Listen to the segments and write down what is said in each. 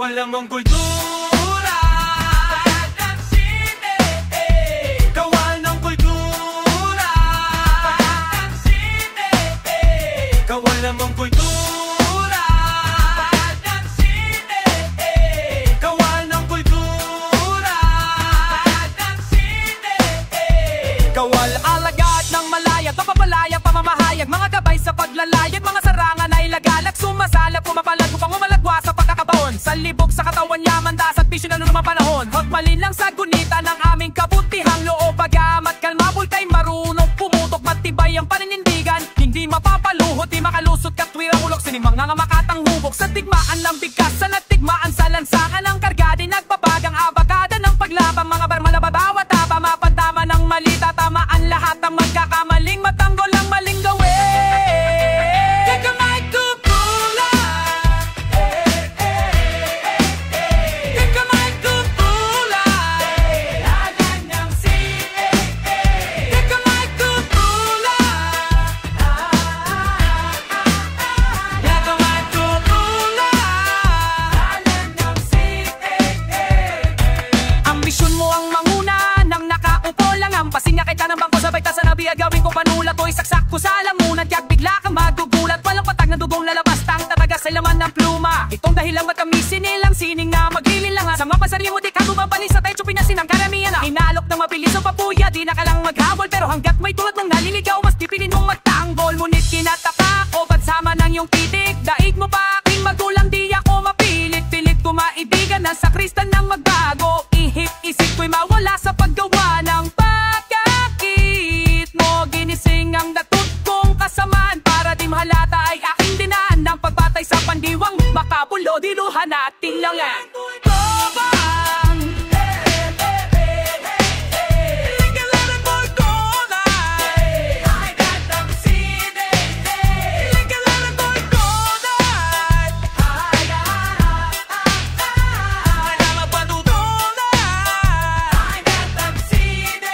Wala mong kultura ng sine. Gawa ng kultura ng sine. Gawa mong kultura ng sine. Gawa ng kultura ng sine. Kawal alagad ng malayag, papapalaya, pamamahayag, mga gabay sa paglalayag, mga sarangan ay lagalag, sumasalap, pumapalag upang umalagwa sa pagkakabaon. Sa libog sa katawan niya, mandas at bisyo na noong mga panahon. Hagmalin lang sa gunita ng aming kabutihang loob. Pagamat kalmabol kay marunong pumutok, matibay ang paninindigan, hindi mapapaluhot, di makalusot katwirang ulok. Sinimang nga makatang hubog sa tigmaan ng bigkas, sa natigmaan sa lansangan ng karga, di nagbabagang abakada ng paglabang. Mga barmala babawa tapa, mapantama ng mali, tatamaan lahat ang magkakamaling, matanggol ang maling gawin. Kakamay kupula, kakamay kupula, lagan ng sine. Kakamay kupula, kakamay kupula, lagan ng sine. Ambisyon mo ang manguna nang nakaupo lang ang pasinga kita ng bangko, sabay ta sa nabiya gawin ko panulat o isaksak ko sa lamunan, kaya bigla kang magugulat. Walang patag na dugong lalabas, tang tataga sa laman ng pluma. Itong dahilan magkami sinilang sining na maglililangan, sa mapasarili mo di ka bumabali sa tayo pinasin ang karamihan na hinalok ng mabilis o papuya. Di na ka lang maghabol, pero hanggat may tulad mong naliligaw, mas pipilin mong magtanggol. Ngunit kinatapak o bansama ng iyong titik, daig mo pa aking magulang, di ako mapilit. Pilit ko maibigan na sa kristal ng magbago, ihip-isip ko'y mawala sa paggawa ng pagkakit mo. Ginising ang datut kong kasamaan, para di mahalata ay aking dinaan ng pagbatay sa pandiwang makapulo. Diluhan natin lang ang tobang. Lingalaran mo'y konay, ay gandang sine. Lingalaran mo'y konay, ay naman panutunay, ay gandang sine.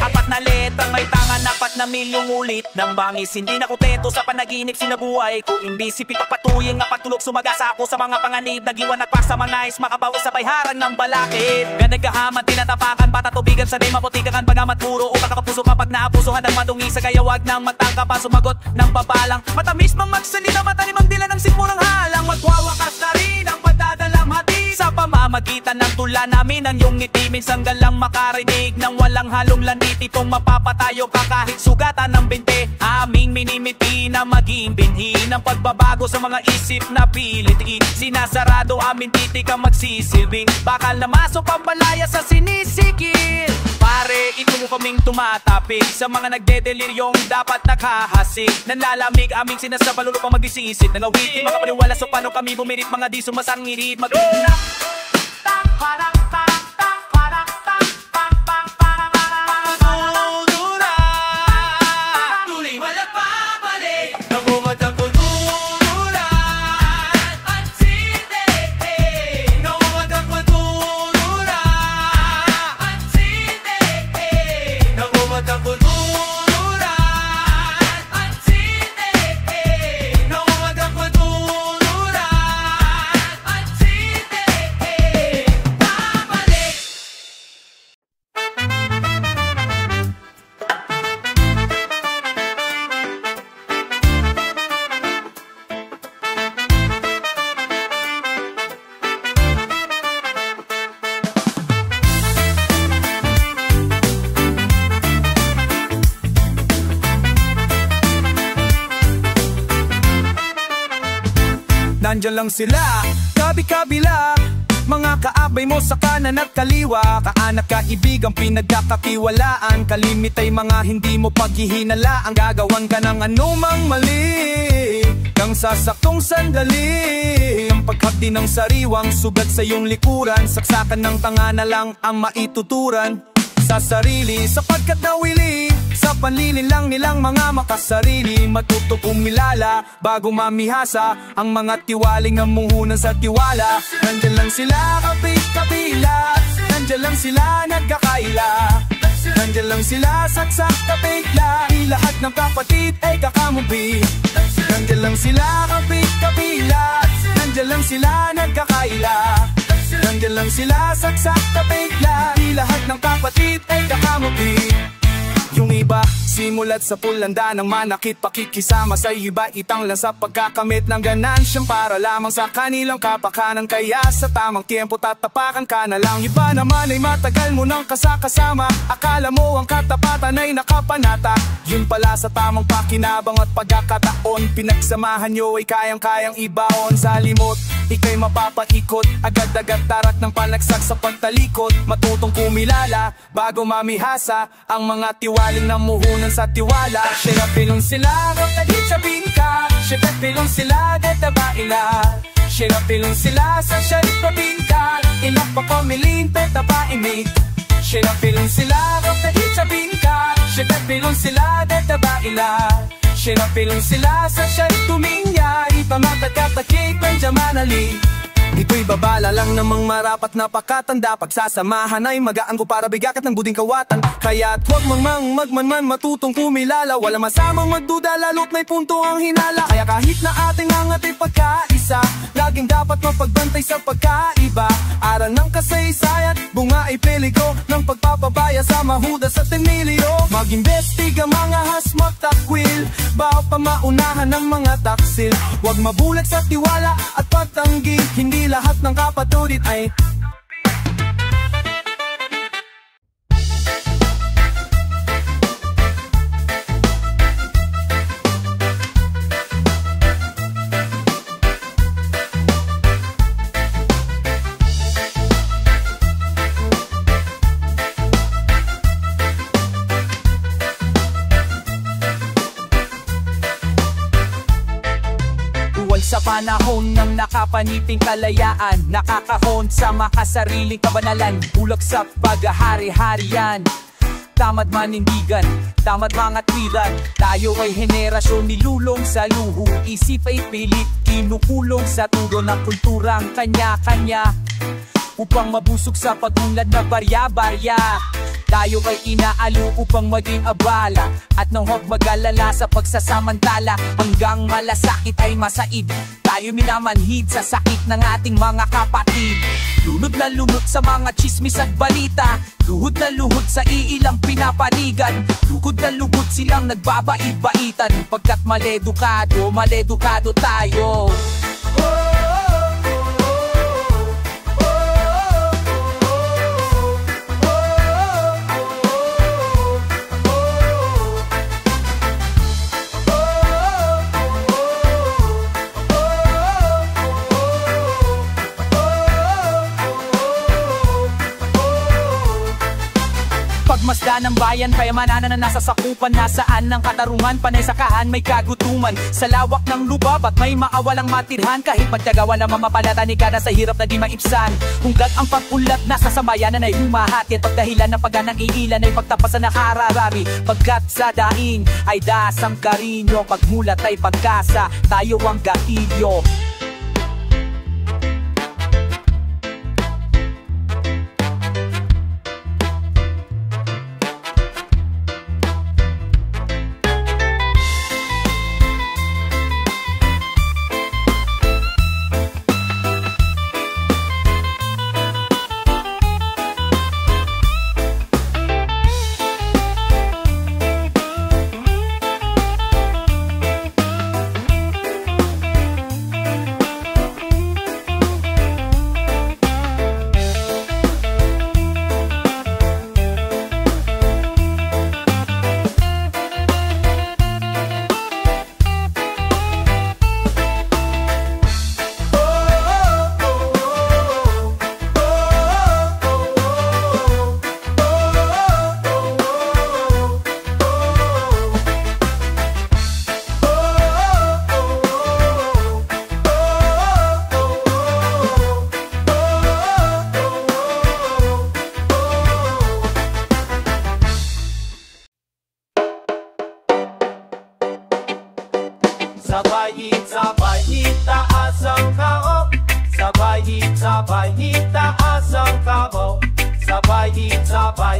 Apat na letrang may tangan, apat na milyong ulit ng bangis. Hindi na kontento sa panaginip, sinabuhay ko imbisipit, papatuying nga pagtulog, sumagasa ako sa mga panganib. Nagiwan at paksa manais, makabawi sa bayharan ng balakid. Ganag kahaman, tinatapakan, patatubigan sa di maputikakan, pagamat puro utak kapuso kapag naapusuhan ng madungi sa kaya wag nang matangka pa sumagot ng pabalang. Matamis mang magsalita, matalim ang dila ng sikmurang halang, magwawakas na rin ang padadalang hati. Sa pamamagitan ng tula namin ang iyong ngiti, minsan galang makarinig ng walang halong landit. Itong mapapatayo ka kahit sugatan ng binte, aming minimiti na maging binhi ng pagbabago sa mga isip na pilitiin. Sinasarado amin titik ang magsisilbing bakal na maso pambalaya sa sinisikil. Pare, ito mo kaming tumatapik sa mga nagdedeliryong dapat nakahasik. Nanlalamig aming sinasabalo lupang mag-isisit, nangawitin mga paniwala so paano kami bumirit, mga di sumasangirit. Nandyan lang sila, kabi-kabila, mga kaabay mo sa kanan at kaliwa. Kaanak kaibigang pinagkakatiwalaan, kalimit ay mga hindi mo paghihinalaan. Gagawan ka ng anumang mali, kang sasaktong sandali. Ang paghapdi ng sariwang sugat sa iyong likuran, saksakan ng tanga na lang ang maituturan sa sarili, sapagkat nawili sa panlilin lang nilang mga makasarili. Matuto umilala bago mamihasa ang mga tiwaling namuhunan sa tiwala. Nandyan lang sila kapit-kapila, nandyan lang sila nagkakaila, nandyan lang sila saksak kapitla. Di lahat ng kapatid ay kakamubi. Nandyan lang sila kapit-kapila, nandyan lang sila nagkakaila, man sila saksak kapigla, di lahat ng kapatid ay kakamuti. Yung iba, simulat sa pulanda ng manakit, pakikisama sa iba, itang lang sa pagkakamit ng ganansyang para lamang sa kanilang kapakanan. Kaya sa tamang tiempo tatapakan ka na lang. Iba naman ay matagal mo nang kasakasama, akala mo ang katapatan ay nakapanata. Yun pala sa tamang pakinabang at pagkakataon, pinagsamahan nyo ay kayang-kayang ibaon. Sa limot, ika'y mapapaikot, agad-agad tarak ng panagsak sa pagtalikod. Matutong kumilala bago mamihasa ang mga tiwaling namuhunan sa tiwala. Sirapilong sila, rotadit sa bingka, sirapilong sila, databaila. Sirapilong sila sa syarip bingka, ilang pa pamilin, tatabaimik. Sirapilong sila, rotadit sa bingka, sirapilong sila, databaila. Sirapilong sila sa syarip tuminya, ipamatagkatakik ng jamanali. Ito'y babala lang namang marapat na pakatanda, pagsasamahan ay magaan ko para bigakat ng buding kawatan. Kaya't huwag magmanman matutong kumilala, wala masamang magduda lalo't may punto ang hinala. Kaya kahit na ating angat ay pagkaisa, laging dapat mapagbantay sa pagkaiba. Aral ng kasaysayan, bunga ay peligro ng pagpapabaya sa mahudas at temilyo. Mag-imbestiga mga hasmak takwil, bago pa maunahan ng mga taksil. Huwag mabulag sa tiwala at pagtanggi, hindi lahat ng kapatulit ay sa panahon ng nakapaniting kalayaan, nakakahon sa makasariling kabanalan, bulak sa paghahari-harian. Tamad manindigan, tamad mga twiran, tayo ay henerasyon nilulong sa luho. Isip ay pilit, kinukulong sa turo ng kulturang kanya-kanya, upang mabusog sa pag-unlad na barya-barya. Tayo ay inaalo upang maging abala, at nang huwag mag-alala sa pagsasamantala, hanggang malasakit ay masaid. Tayo minamanhid sa sakit ng ating mga kapatid. Lunod na lunod sa mga chismis at balita, luhod na luhod sa iilang pinapanigan. Lugod na lugod silang nagbabait-baitan, pagkat maledukado tayo. Pagmasda ng bayan, payamanan na nasa sakupan, nasaan ng katarungan, panay sakahan, may kagutuman. Sa lawak ng lubab at may maawalang matirhan, kahit magtagawa na mamapalatan ka na sa hirap na di maipsan. Hunggat ang pag-ulat nasa samayanan ay humahati, at pagdahilan ng pagganang iilan ay pagtapasan na kararari. Pagkat sa daing ay dasang karinyo, pagmulat ay pagkasa, tayo ang gatilyo. Sabay itaas ang kao, sabay itaas ang kao, sabay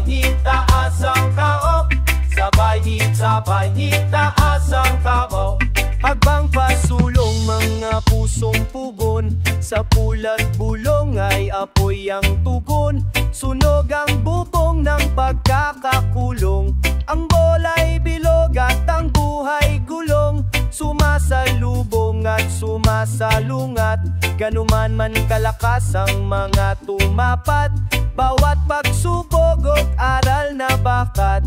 itaas ang kao, sabay itaas ang kao. Habang pasulong mga pusong pugon, sa pulat bulong ay apoy ang tugon, sunog ang bubong ng pagkakakulong. Ang bola'y bilog at ang buhay gulong, sumasalubong at sumasalungat. Ganuman man kalakas ang mga tumapat, bawat pagsubok at aral na bakat.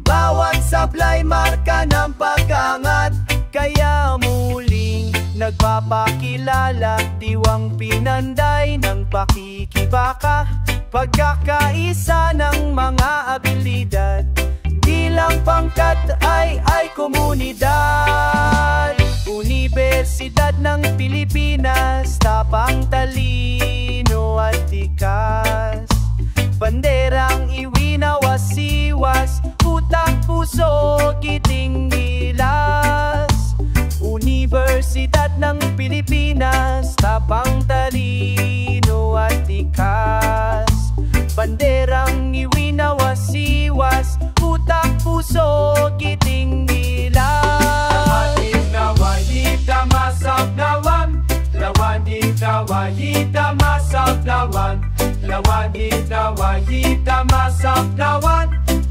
Bawat sablay marka ng pag-angat, kaya muling nagpapakilala, diwang pinanday ng pakikibaka. Pagkakaisa ng mga abilidad, bilang pangkat ay komunidad. Universidad ng Pilipinas, tapang talino at tikas. Banderang iwinawas-iwas, utak, puso, giting gilas. Universidad ng Pilipinas, tapang talino at tikas. Banderang iwinawas-iwas, utak, puso, giting gilas. Lawagit na wahita masablawan, lawagit na wahita masablawan,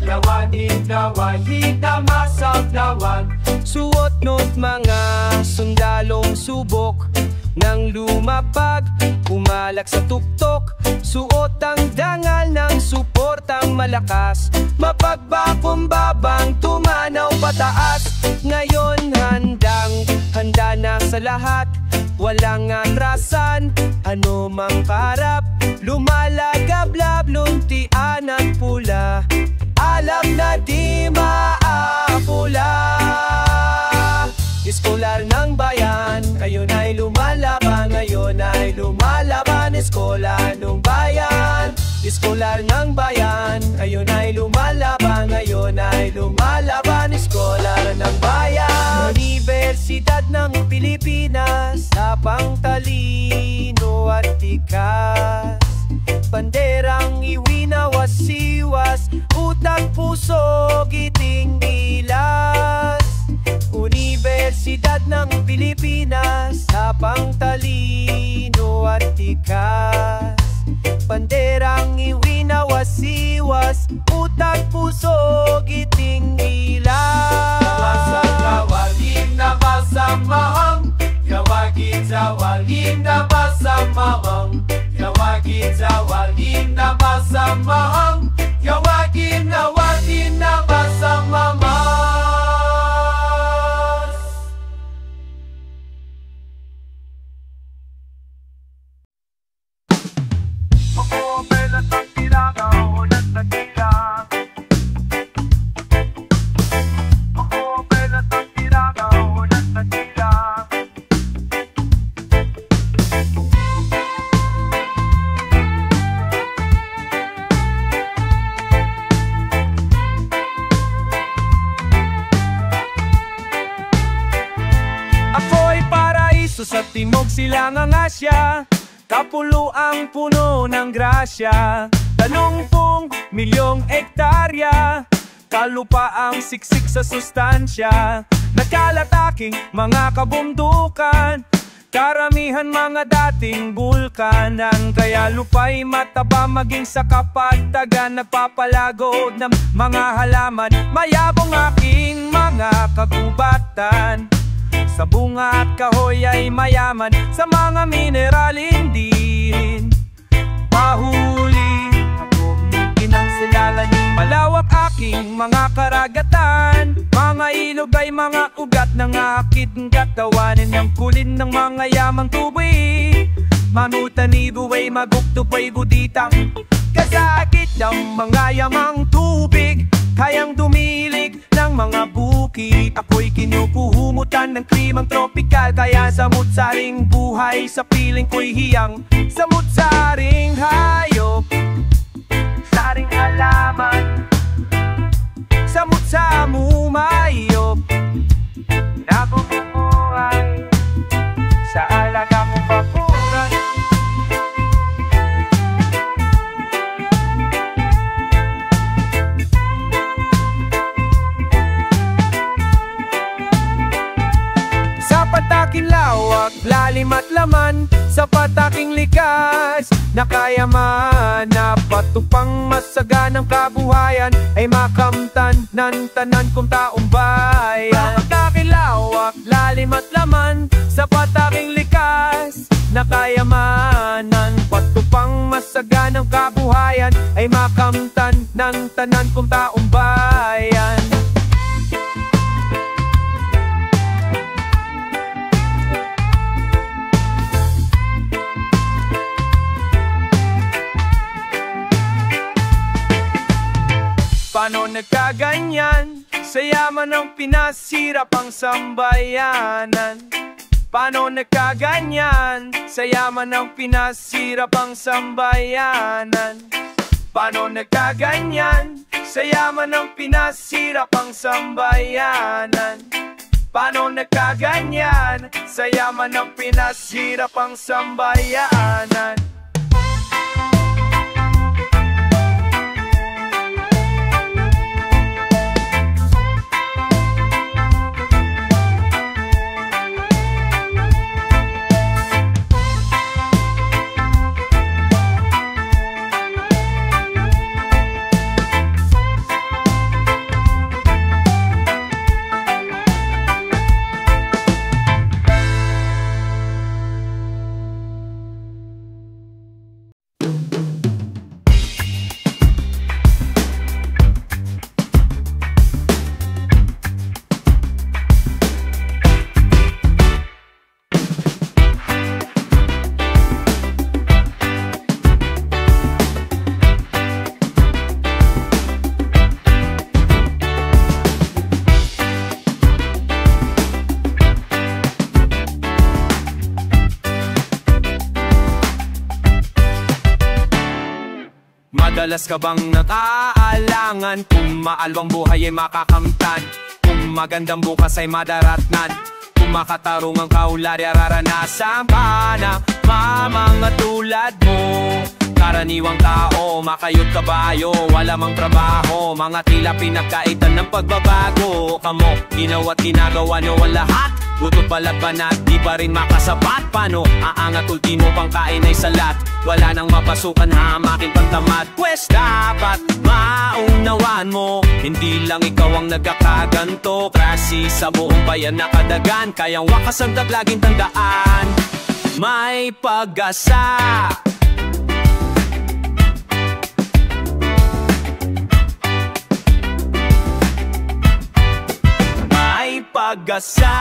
lawagit na wahita masablawan. Suot not mga sundalong subok, nang lumapag, pumalak sa tuktok. Suot ang dangal ng suportang malakas, mapagbakumbabang tumanaw pataas. Ngayon handa na sa lahat, walang atrasan, ano mang karap. Lumalagablab, luntian at pula, alam na di maapula. Eskolar ng bayan, kayo na'y lumalaban, ngayon ay lumalaban. Eskolar ng bayan, eskolar ng bayan, kayo na'y lumalaban, ngayon ay lumalaban. Eskolar ng bayan, Universidad ng Pilipinas, tapang talino at tikas. Banderang iwinawas-iwas, utak, puso, giting gilas. Universidad ng Pilipinas, tapang talino at tikas. Banderang iwinawas-iwas, utak, puso, giting gilas. Lawagin na masamahang, lawagin sa walin na masamahang, lawagin sa walin na masamahang, lawagin na walin na masamahang. Sa timog silangang Asya, kapulo ang puno ng grasya. 30 milyong ektarya, kalupaang siksik sa sustansya. Nagkalataking mga kabundukan, karamihan mga dating bulkan. Kaya lupa'y mataba maging sa kapatagan, nagpapalago ng mga halaman. Mayabong aking mga kagubatan, sa bunga at kahoy ay mayaman, sa mga mineral hindi rin mahuli. Kinang silalan, malawak aking mga karagatan, mga ilog ay mga ugat ng aking katawanin. Ang kulin ng mga yamang tuboy, mamutanibo ay maguktupoy buditang kasakit ng mga yamang tubig, kayang dumilig ng mga bukid. Ako'y kinukuhumutan ng klimang tropikal, kaya samut-saring buhay sa piling ko'y hiyang. Samut-saring hayop, saring halaman, samut-samu mayop, nabumuhay sa alagang bakuran. Sa pataking lawak, lalim at laman, sa pataking likas, nakayaman na patupang masaganang kabuhayan ay makamtan ng tanan kong taong bayan. Pagkakilawak, lalim at laman sa pataking likas, nakayamanan patupang masaganang kabuhayan ay makamtan ng tanan kong taong bayan. Paano nagkaganyan? Sa yaman ng pinasirap ang sambayanan. Paano nagkaganyan? Sa yaman ng pinasirap ang sambayanan. Paano nagkaganyan? Sa yaman ng pinasirap ang sambayanan. Paano nagkaganyan? Sa yaman ng pinasirap ang sambayanan. Madalas ka bang nakaalangan kung maalwang buhay ay makakamtan, kung magandang bukas ay madaratnan, kung makatarong ang kaulari araranasan pa na mga tulad mo. Karaniwang tao, makayot kabayo, wala mang trabaho, mga tila pinagkaitan ng pagbabago. Kamo, ginawa't ginagawa nyo ang lahat, gutot balat banat, di pa rin makasapat. Paano aangat ultimo pangkain ay salat, wala nang mapasukan hamakin pantamad. Pwes dapat maunawaan mo, hindi lang ikaw ang nagkakaganto, kasi sa buong bayan nakadagan, kayang wakas ang laging tandaan, may pag-asa. May pag-asa.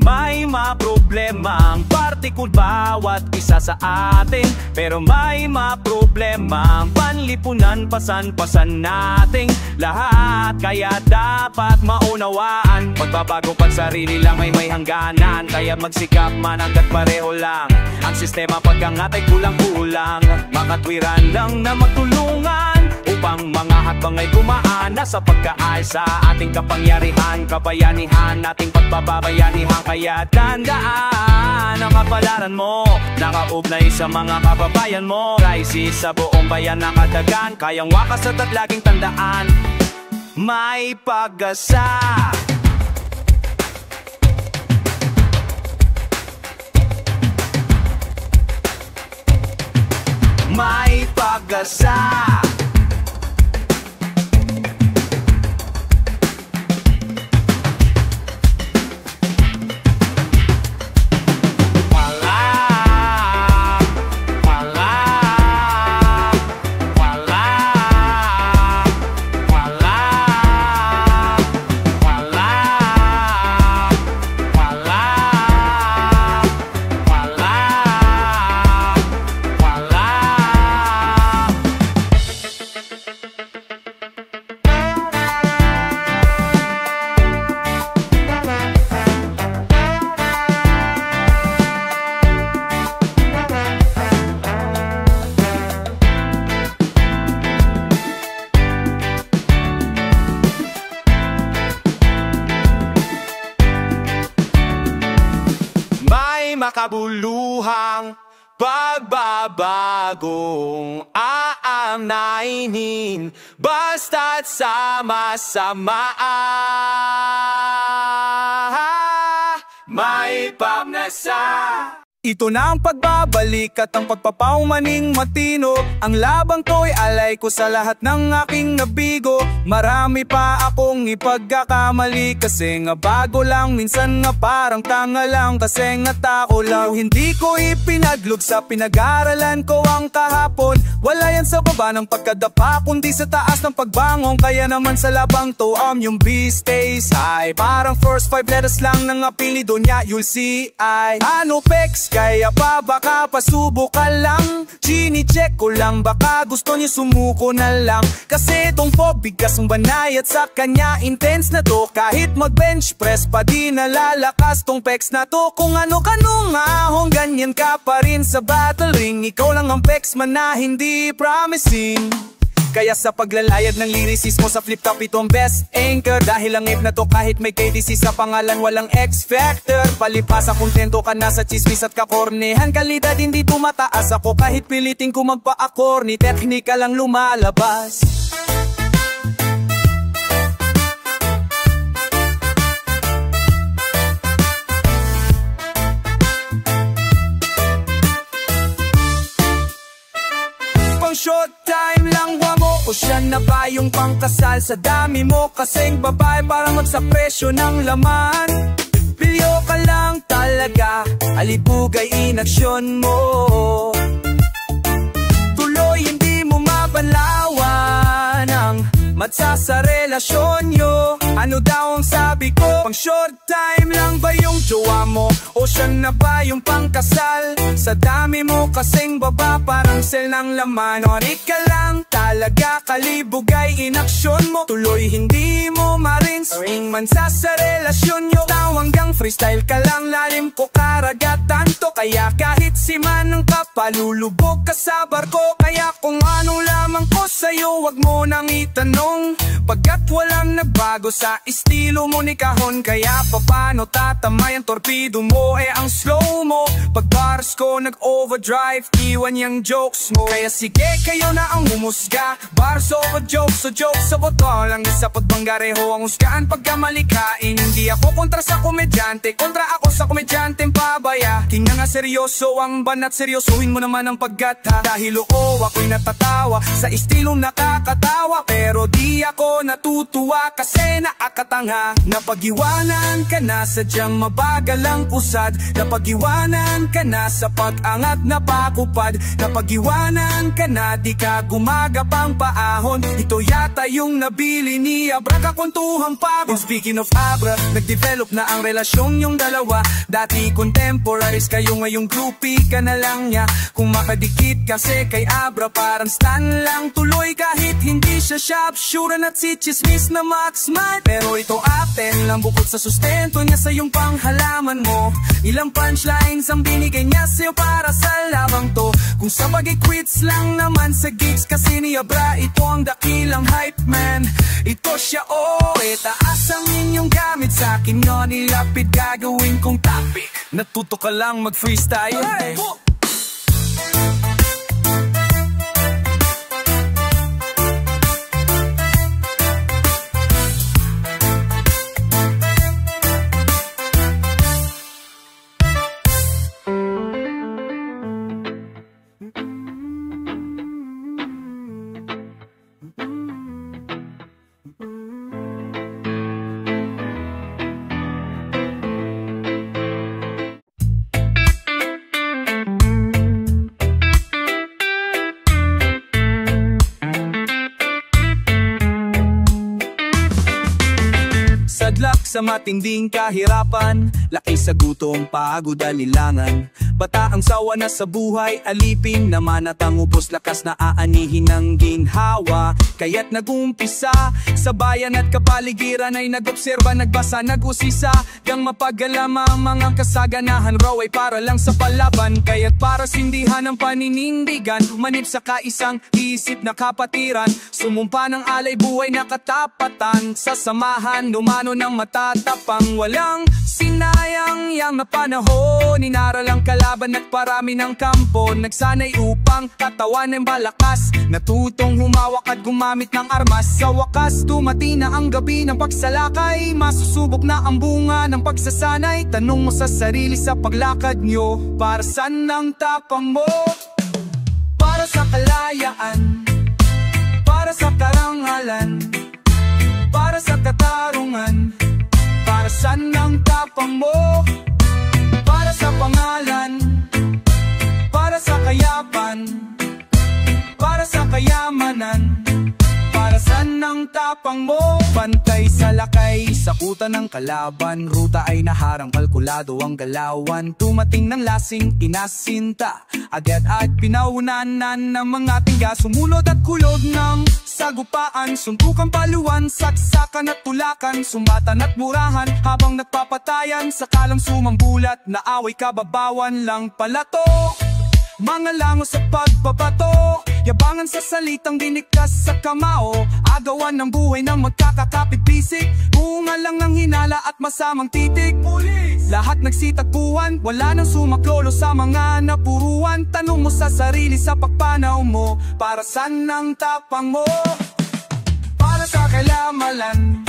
May maproblema ang partikul bawat isa sa atin, pero may maproblema ang panlipunan, pasan-pasan nating lahat. Kaya dapat maunawaan, pagbabago pag sarili lang ay may hangganan, kaya magsikap man hanggat pareho lang ang sistema. Pagkangat ay kulang-kulang, makatwiran lang na magtulungan upang mga hakbang ay gumaana sa pagkaayos sa ating kapangyarihan, kabayanihan, ating pagbabayanihan. Kaya tandaan ang kapalaran mo, nakaugnay sa mga kababayan mo. Crisis sa buong bayan nakadagan, kayang wakas at laging tandaan, may pag-asa. May pag-asa. Makabuluhang pagbabagong aamnainin, basta't sama-sama. May pamnasa. Ito na ang pagbabalik at ang pagpapaumaning matino. Ang labang to'y alay ko sa lahat ng aking nabigo. Marami pa akong ipagkakamali, kasi nga bago lang, minsan nga parang tanga lang, kasi nga tao lang. Hindi ko ipinaglog sa pinag-aralan ko ang kahapon. Wala yan sa baba ng pagkadapa, kundi sa taas ng pagbangong. Kaya naman sa labang to, yung B stays high. Parang first 5 letters lang ng apelido niya, you'll see I. Ano pex? Kaya pa baka pasubukan lang, chini-check ko lang, baka gusto niyo sumuko na lang. Kasi tong bigas ng banayat sa kanya, intense na to. Kahit mag-bench press pa di nalalakas tong pex na to. Kung ano-kanong ahong ganyan ka pa rin sa battle ring. Ikaw lang ang pex man na hindi promising. Kaya sa paglalayag ng lyricismo sa flip-top, ito ang best anchor. Dahil ang ape na to kahit may KDC sa pangalan, walang X-Factor. Palipasa, kontento ka na sa chismis at kakornehan. Kalidad hindi tumataas ako kahit pilitin ko magpa-akor. Ni teknika lang lumalabas. Pang short time lang mo, o siya na ba yung pangkasal? Sa dami mo kasing babae para magsa presyo ng laman. Pilyo ka lang talaga, alibugay inaksyon mo. Tuloy hindi mo mabanlawan ang matsa sa relasyon nyo. Ano daw ang sabi ko? Pang short time lang ba yung jowa mo? O siya na ba yung pangkasal? Sa dami mo kasing baba, parang sel ng laman. Ori ka lang talaga, kalibugay inaksyon mo. Tuloy hindi mo marins man sa relasyon nyo. Tawanggang freestyle ka lang, lalim ko karagatan to. Kaya kahit si Manang ka, palulubog ka sa barko. Kaya kung anong lamang ko sa'yo, wag mo nang itanong, pagkat walang nagbago sa estilo mo ni kahon. Kaya paano tatamay ang torpedo mo? Ang slow mo, pag bars ko nag-overdrive, iwan yung jokes mo. Kaya sige kayo na ang humusga, bars over jokes, so jokes sa boto lang isapot bang gareho ang husgaan pagkamalikain. Hindi ako kontra sa komedyante, kontra ako sa komedyanteng pabaya. Tingnan nga seryoso ang banat, seryosohin mo naman ang paggata. Dahil ako'y natatawa sa estilong nakakatawa, pero di ako natutuwa kasi nakakatanga. Napag-iwanan ka na, sadyang mabagal ang usad. Napag-iwanan ka na sa pag-angat na pakupad. Napag-iwanan ka na, di ka gumagapang paahon. Ito yata yung nabili ni Abra, kakuntuhang pagod. Speaking of Abra, nag-develop na ang relasyong yung dalawa. Dati contemporaries kayo, ngayong groupie ka na lang niya. Kung makadikit kasi kay Abra, parang stan lang tuloy kahit hindi siya sharpshooter at si chismis na Maxman. Pero ito atin lang bukod sa sustento niya sa iyong panghalaman mo. Ilang punchlines ang binigay niya sa'yo para sa labang to. Kung sa quits lang naman sa gigs kasi ni Abra, ito ang dakilang hype man. Ito siya taas ang inyong gamit sa akin nyo nilapid, gagawin kong topic. Natuto ka lang mag-freestyle. Hey! Sadlak sa matinding kahirapan, laki sa gutom, pagod alilangan. Bataang sawa na sa buhay, alipin naman at ang ubos lakas na aanihin ng ginhawa. Kaya't nagumpisa sa bayan at kapaligiran ay nag-obserba, nagbasa, nag-usisa, gang mapagalama ang mga kasaganahan raw ay para lang sa palaban. Kaya't para sindihan ang paninindigan, manip sa kaisang isip na kapatiran, sumumpa ng alay buhay na katapatan, sa samahan lumano ng matatapang, walang sinayang yang na panahon, inaral ang kalaban laban at parami ng kampo. Nagsanay upang katawan ay malakas, natutong humawak at gumamit ng armas. Sa wakas, dumating na ang gabi ng pagsalakay. Masusubok na ang bunga ng pagsasanay. Tanong mo sa sarili sa paglakad nyo, para saan ang tapang mo? Para sa kalayaan, para sa karangalan, para sa katarungan. Para saan ang tapang mo? Para sa pangalan, para sa kayapan, para sa kayamanan. Para saan ang tapang mo? Pantay sa lakay, sakutan ng kalaban. Ruta ay naharang, kalkulado ang galawan. Tumating ng lasing, inasinta, agad at pinaunanan ng mga tingga. Sumunod at kulog ng sagupaan, suntukan paluan, saksakan at tulakan, sumbatan at murahan, habang nagpapatayan. Sakalang sumambulat, na away kababawan lang pala to. Mga langos sa pagbabato, yabangan sa salitang dinikas sa kamao. Agawan ng buhay ng magkakakapit-bisik, bunga lang ng hinala at masamang titik. Pulis! Lahat nagsitagpuan, wala nang sumaklolo sa mga napuruan. Tanong mo sa sarili sa pagpanaw mo, para saan ang tapang mo? Para sa kailamalan,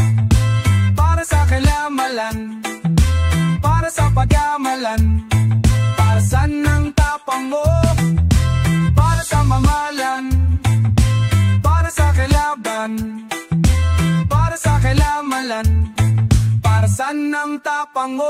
para sa kailamalan, para sa pagyamalan. Para saan ang tapang mo? Para sa mamalan, para sa kalaban, para sa kailamalan. Para saan ang tapang mo?